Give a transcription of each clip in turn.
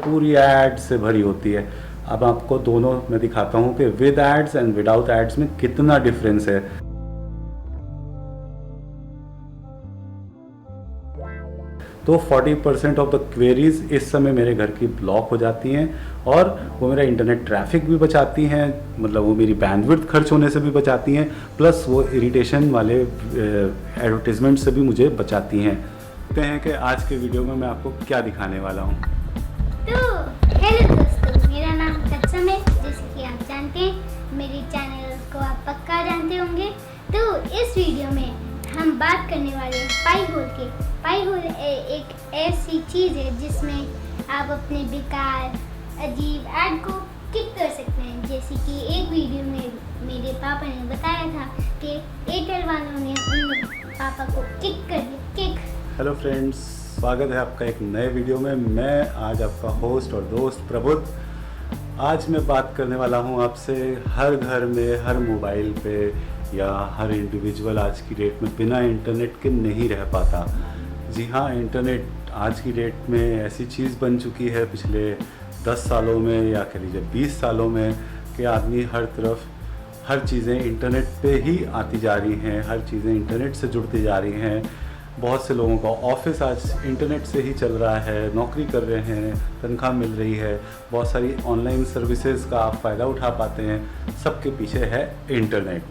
पूरी एड से भरी होती है। अब आपको दोनों मैं दिखाता हूँ कि with aids and without aids में कितना डिफरेंस है। तो 40% ऑफ द क्वेरीज इस समय मेरे घर की ब्लॉक हो जाती हैं और वो मेरा इंटरनेट ट्रैफिक भी बचाती हैं, मतलब वो मेरी बैंडविड्थ खर्च होने से भी बचाती हैं, प्लस वो इरिटेशन वाले एडवर्टीजमेंट से भी मुझे बचाती हैं। देखते हैं कि आज के वीडियो में मैं आपको क्या दिखाने वाला हूँ। तो हेलो दोस्तों, मेरा नाम कच्चम है, जैसे कि आप जानते हैं। मेरे चैनल को आप पक्का जानते होंगे। तो इस वीडियो में हम बात करने वाले हैं पाई होल के। पाई होल एक ऐसी चीज़ है जिसमें आप अपने बेकार अजीब ऐड को किक कर सकते हैं। जैसे कि एक वीडियो में मेरे पापा ने बताया था कि एयरटेल वालों ने उन पापा को किक कर दिया। किक। हेलो फ्रेंड्स, स्वागत है आपका एक नए वीडियो में। मैं आज आपका होस्ट और दोस्त प्रबुद्ध। आज मैं बात करने वाला हूं आपसे हर घर में, हर मोबाइल पे या हर इंडिविजुअल आज की डेट में बिना इंटरनेट के नहीं रह पाता। जी हाँ, इंटरनेट आज की डेट में ऐसी चीज़ बन चुकी है पिछले 10 सालों में या कह लीजिए 20 सालों में कि आदमी हर तरफ हर चीज़ें इंटरनेट पे ही आती जा रही हैं, हर चीज़ें इंटरनेट से जुड़ती जा रही हैं। बहुत से लोगों का ऑफिस आज इंटरनेट से ही चल रहा है, नौकरी कर रहे हैं, तनख्वाह मिल रही है, बहुत सारी ऑनलाइन सर्विसेज का आप फ़ायदा उठा पाते हैं। सबके पीछे है इंटरनेट।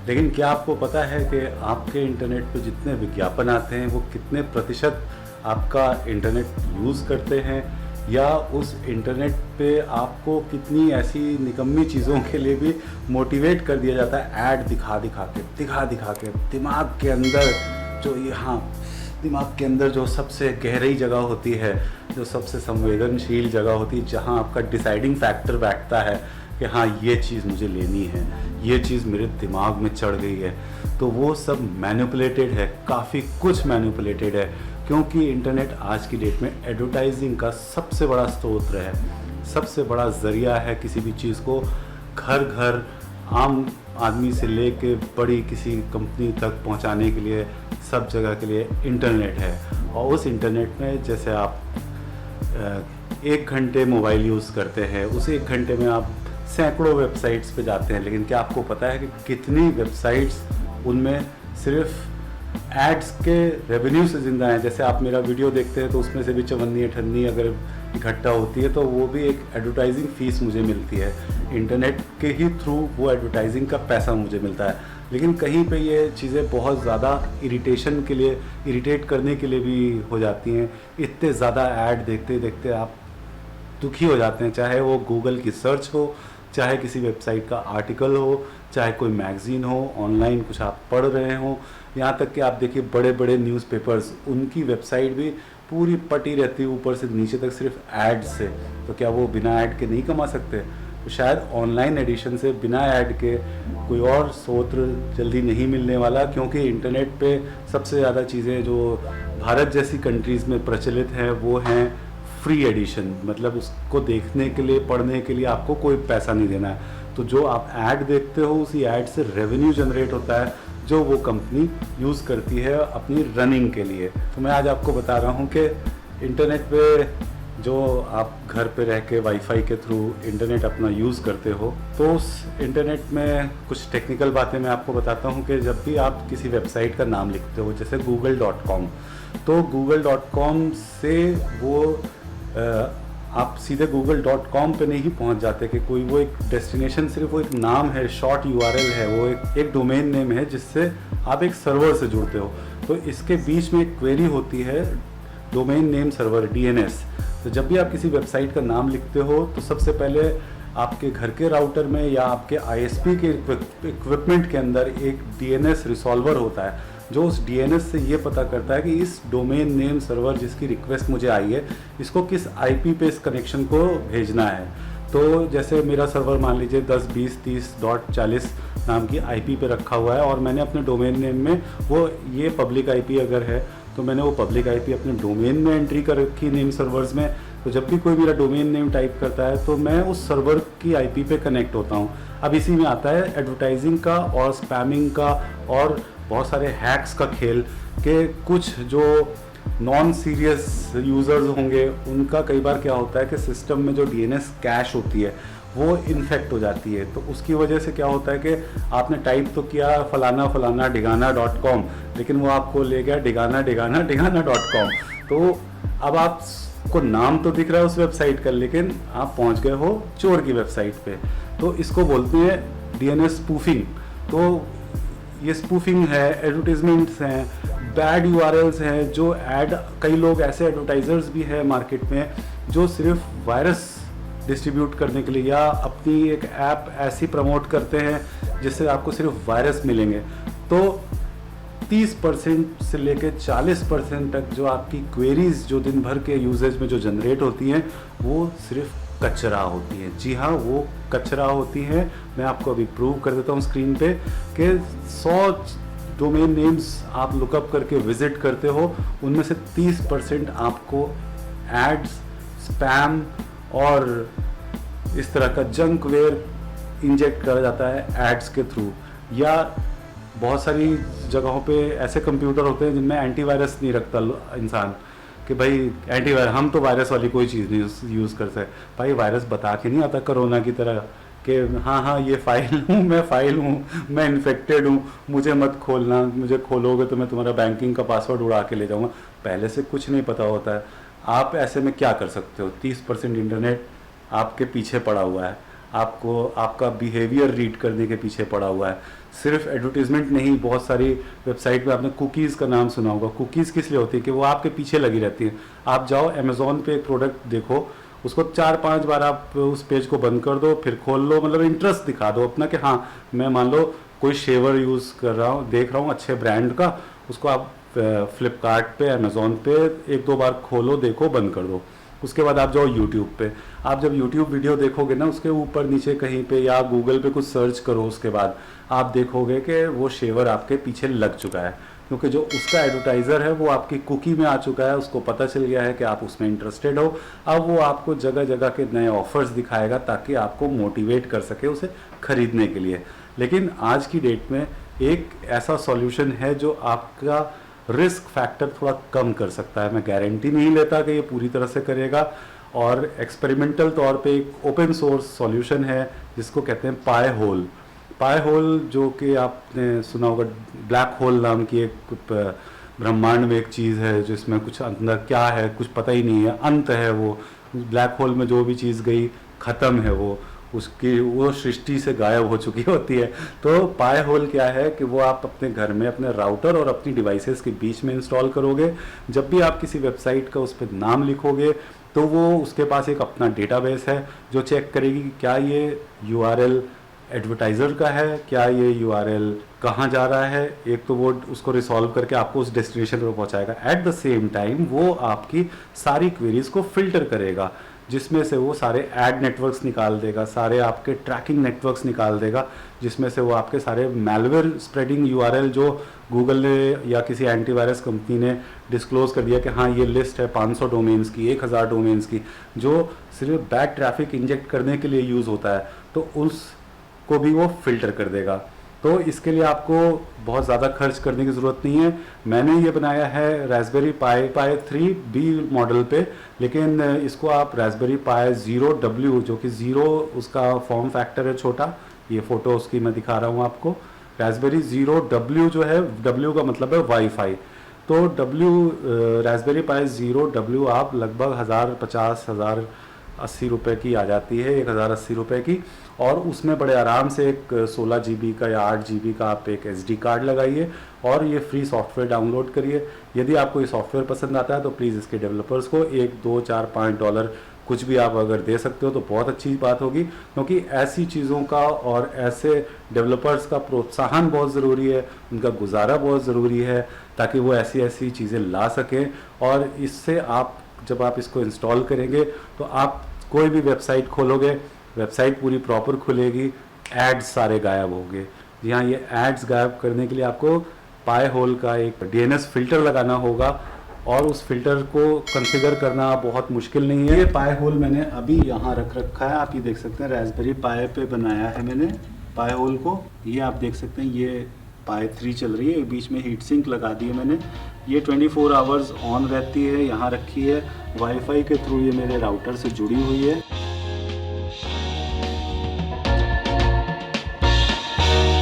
लेकिन क्या आपको पता है कि आपके इंटरनेट पर जितने विज्ञापन आते हैं वो कितने प्रतिशत आपका इंटरनेट यूज़ करते हैं, या उस इंटरनेट पे आपको कितनी ऐसी निकम्मी चीज़ों के लिए भी मोटिवेट कर दिया जाता है ऐड दिखा दिखा के दिमाग के अंदर जो दिमाग के अंदर जो सबसे गहरी जगह होती है, जो सबसे संवेदनशील जगह होती है, जहाँ आपका डिसाइडिंग फैक्टर बैठता है कि हाँ ये चीज़ मुझे लेनी है, ये चीज़ मेरे दिमाग में चढ़ गई है, तो वो सब मैनिपुलेटेड है, काफ़ी कुछ मैनिपुलेटेड है। क्योंकि इंटरनेट आज की डेट में एडवर्टाइजिंग का सबसे बड़ा स्रोत है, सबसे बड़ा ज़रिया है किसी भी चीज़ को घर घर आम आदमी से लेके बड़ी किसी कंपनी तक पहुंचाने के लिए, सब जगह के लिए इंटरनेट है। और उस इंटरनेट में जैसे आप 1 घंटे मोबाइल यूज़ करते हैं, उस 1 घंटे में आप सैकड़ों वेबसाइट्स पे जाते हैं। लेकिन क्या आपको पता है कि कितनी वेबसाइट्स उनमें सिर्फ एड्स के रेवेन्यू से ज़िंदा हैं? जैसे आप मेरा वीडियो देखते हैं तो उसमें से भी चवन्नी अठन्नी अगर इकट्ठा होती है तो वो भी एक एडवर्टाइजिंग फ़ीस मुझे मिलती है। इंटरनेट के ही थ्रू वो एडवर्टाइजिंग का पैसा मुझे मिलता है। लेकिन कहीं पे ये चीज़ें बहुत ज़्यादा इरिटेशन के लिए, इरिटेट करने के लिए भी हो जाती हैं। इतने ज़्यादा ऐड देखते देखते आप दुखी हो जाते हैं, चाहे वो गूगल की सर्च हो, चाहे किसी वेबसाइट का आर्टिकल हो, चाहे कोई मैगज़ीन हो, ऑनलाइन कुछ आप पढ़ रहे हो, यहाँ तक कि आप देखिए बड़े बड़े न्यूज़पेपर्स, उनकी वेबसाइट भी पूरी पटी रहती है ऊपर से नीचे तक सिर्फ ऐड से। तो क्या वो बिना ऐड के नहीं कमा सकते? तो शायद ऑनलाइन एडिशन से बिना ऐड के कोई और स्रोत जल्दी नहीं मिलने वाला, क्योंकि इंटरनेट पे सबसे ज़्यादा चीज़ें जो भारत जैसी कंट्रीज़ में प्रचलित हैं वो हैं फ्री एडिशन। मतलब उसको देखने के लिए, पढ़ने के लिए आपको कोई पैसा नहीं देना है। तो जो आप ऐड देखते हो उसी ऐड से रेवेन्यू जनरेट होता है जो वो कंपनी यूज़ करती है अपनी रनिंग के लिए। तो मैं आज आपको बता रहा हूँ कि इंटरनेट पे जो आप घर पे रह के वाईफाई के थ्रू इंटरनेट अपना यूज़ करते हो, तो उस इंटरनेट में कुछ टेक्निकल बातें मैं आपको बताता हूँ कि जब भी आप किसी वेबसाइट का नाम लिखते हो, जैसे google.com, तो google.com से वो आप सीधे google.com पे नहीं पहुंच जाते कि कोई वो एक डेस्टिनेशन, सिर्फ वो एक नाम है, शॉर्ट URL है, वो एक डोमेन नेम है जिससे आप एक सर्वर से जुड़ते हो। तो इसके बीच में एक क्वेरी होती है, डोमेन नेम सर्वर, DNS। तो जब भी आप किसी वेबसाइट का नाम लिखते हो तो सबसे पहले आपके घर के राउटर में या आपके ISP के इक्विपमेंट के अंदर एक DNS रिसॉल्वर होता है जो उस DNS से ये पता करता है कि इस डोमेन नेम सर्वर जिसकी रिक्वेस्ट मुझे आई है, इसको किस IP पे इस कनेक्शन को भेजना है। तो जैसे मेरा सर्वर मान लीजिए 10.20.30.40 नाम की IP पे रखा हुआ है और मैंने अपने डोमेन नेम में वो ये पब्लिक IP अगर है तो मैंने वो पब्लिक IP अपने डोमेन में एंट्री कर रखी नेम सर्वर्स में। तो जब भी कोई मेरा डोमेन नेम टाइप करता है तो मैं उस सर्वर की IP पे कनेक्ट होता हूँ। अब इसी में आता है एडवर्टाइजिंग का और स्पैमिंग का और बहुत सारे हैक्स का खेल, के कुछ जो नॉन सीरियस यूज़र्स होंगे उनका कई बार क्या होता है कि सिस्टम में जो डीएनएस कैश होती है वो इन्फेक्ट हो जाती है। तो उसकी वजह से क्या होता है कि आपने टाइप तो किया फलाना फलाना ढिगाना.com, लेकिन वो आपको ले गया ढिगाना.com। तो अब आपको नाम तो दिख रहा है उस वेबसाइट का, लेकिन आप पहुंच गए हो चोर की वेबसाइट पे। तो इसको बोलते हैं डीएनएस स्पूफिंग। तो ये स्पूफिंग है, एडवर्टीजमेंट्स हैं, बैड यूआरएल्स हैं, जो ऐड, कई लोग ऐसे एडवर्टाइजर्स भी हैं मार्केट में जो सिर्फ वायरस डिस्ट्रीब्यूट करने के लिए या अपनी एक ऐप ऐसी प्रमोट करते हैं जिससे आपको सिर्फ वायरस मिलेंगे। तो 30% से लेकर 40% तक जो आपकी क्वेरीज जो दिन भर के यूजेज में जो जनरेट होती हैं वो सिर्फ कचरा होती है। जी हाँ, वो कचरा होती है। मैं आपको अभी प्रूव कर देता हूँ स्क्रीन पे कि 100 डोमेन नेम्स आप लुकअप करके विजिट करते हो, उनमें से 30% आपको एड्स, स्पैम और इस तरह का जंक वेयर इंजेक्ट करा जाता है एड्स के थ्रू। या बहुत सारी जगहों पे ऐसे कंप्यूटर होते हैं जिनमें एंटीवायरस नहीं रखता इंसान कि भाई एंटीवायरस, हम तो वायरस वाली कोई चीज़ नहीं यूज़ कर सकते। भाई वायरस बता के नहीं आता कोरोना की तरह कि हाँ ये फाइल हूँ, मैं इन्फेक्टेड हूँ, मुझे मत खोलना, मुझे खोलोगे तो मैं तुम्हारा बैंकिंग का पासवर्ड उड़ा के ले जाऊँगा। पहले से कुछ नहीं पता होता है। आप ऐसे में क्या कर सकते हो? 30% इंटरनेट आपके पीछे पड़ा हुआ है, आपको आपका बिहेवियर रीड करने के पीछे पड़ा हुआ है। सिर्फ एडवर्टीजमेंट नहीं, बहुत सारी वेबसाइट पे आपने कुकीज़ का नाम सुना होगा। कुकीज़ किस लिए होती है? कि वो आपके पीछे लगी रहती हैं। आप जाओ अमेज़ॉन पे एक प्रोडक्ट देखो, उसको 4-5 बार आप उस पेज को बंद कर दो, फिर खोल लो, मतलब इंटरेस्ट दिखा दो अपना कि हाँ मैं मान लो कोई शेवर यूज़ कर रहा हूँ, देख रहा हूँ अच्छे ब्रांड का, उसको आप फ्लिपकार्ट पे, अमेज़ॉन पे 1-2 बार खोलो, देखो, बंद कर दो। उसके बाद आप जाओ यूट्यूब पे। आप जब यूट्यूब वीडियो देखोगे ना, उसके ऊपर नीचे कहीं पे या गूगल पे कुछ सर्च करो, उसके बाद आप देखोगे कि वो शेवर आपके पीछे लग चुका है, क्योंकि जो उसका एडवर्टाइज़र है वो आपकी कुकी में आ चुका है, उसको पता चल गया है कि आप उसमें इंटरेस्टेड हो। अब वो आपको जगह जगह के नए ऑफर्स दिखाएगा ताकि आपको मोटिवेट कर सके उसे खरीदने के लिए। लेकिन आज की डेट में एक ऐसा सॉल्यूशन है जो आपका रिस्क फैक्टर थोड़ा कम कर सकता है। मैं गारंटी नहीं लेता कि ये पूरी तरह से करेगा, और एक्सपेरिमेंटल तौर पे एक ओपन सोर्स सॉल्यूशन है जिसको कहते हैं पाई होल, जो कि आपने सुना होगा। ब्लैक होल नाम की एक ब्रह्मांड में एक चीज़ है जिसमें कुछ अंदर क्या है कुछ पता ही नहीं है, अंत है वो। ब्लैक होल में जो भी चीज़ गई ख़त्म है, वो सृष्टि से गायब हो चुकी होती है। तो पाई होल क्या है कि वो आप अपने घर में अपने राउटर और अपनी डिवाइसेस के बीच में इंस्टॉल करोगे। जब भी आप किसी वेबसाइट का उस पर नाम लिखोगे तो वो उसके पास एक अपना डेटाबेस है जो चेक करेगी कि क्या ये यूआरएल एडवर्टाइज़र का है, क्या ये यूआरएल कहाँ जा रहा है। एक तो वो उसको रिसॉल्व करके आपको उस डेस्टिनेशन पर पहुँचाएगा। एट द सेम टाइम वो आपकी सारी क्वेरीज़ को फिल्टर करेगा, जिसमें से वो सारे एड नेटवर्क्स निकाल देगा, सारे आपके ट्रैकिंग नेटवर्क्स निकाल देगा, जिसमें से वो आपके सारे मैलवेयर स्प्रेडिंग यूआरएल जो गूगल ने या किसी एंटीवायरस कंपनी ने डिस्क्लोज कर दिया कि हाँ ये लिस्ट है 500 डोमेन्स की, 1000 डोमेन्स की, जो सिर्फ बैड ट्रैफिक इंजेक्ट करने के लिए यूज़ होता है, तो उसको भी वो फिल्टर कर देगा। तो इसके लिए आपको बहुत ज़्यादा खर्च करने की ज़रूरत नहीं है। मैंने ये बनाया है रास्पबेरी पाई 3B मॉडल पे, लेकिन इसको आप रास्पबेरी पाई 0W, जो कि 0 उसका फॉर्म फैक्टर है छोटा, ये फ़ोटो उसकी मैं दिखा रहा हूँ आपको। रास्पबेरी 0W जो है, W का मतलब है वाईफाई, तो रास्पबेरी पाई 0W आप लगभग 1050-1080 रुपये की आ जाती है, 1080 रुपये की। और उसमें बड़े आराम से एक 16 GB का या 8 GB का आप एक SD कार्ड लगाइए और ये फ्री सॉफ्टवेयर डाउनलोड करिए। यदि आपको ये सॉफ्टवेयर पसंद आता है तो प्लीज़ इसके डेवलपर्स को $1, $2, $4, $5 कुछ भी आप अगर दे सकते हो तो बहुत अच्छी बात होगी, क्योंकि ऐसी चीज़ों का और ऐसे डेवलपर्स का प्रोत्साहन बहुत ज़रूरी है, उनका गुजारा बहुत ज़रूरी है, ताकि वो ऐसी चीज़ें ला सकें। और इससे आप जब आप इसको इंस्टॉल करेंगे तो आप कोई भी वेबसाइट खोलोगे, वेबसाइट पूरी प्रॉपर खुलेगी, एड्स सारे गायब होंगे। जी हाँ, ये एड्स गायब करने के लिए आपको पाई होल का एक DNS फिल्टर लगाना होगा, और उस फिल्टर को कॉन्फ़िगर करना बहुत मुश्किल नहीं है। ये पाई होल मैंने अभी यहाँ रख रखा है, आप ये देख सकते हैं। रास्पबेरी पाई पे बनाया है मैंने पाई होल को, ये आप देख सकते हैं। ये पाई 3 चल रही है, बीच में हीट सिंक लगा दी है मैंने। ये 24 आवर्स ऑन रहती है, यहाँ रखी है। वाईफाई के थ्रू ये मेरे राउटर से जुड़ी हुई है।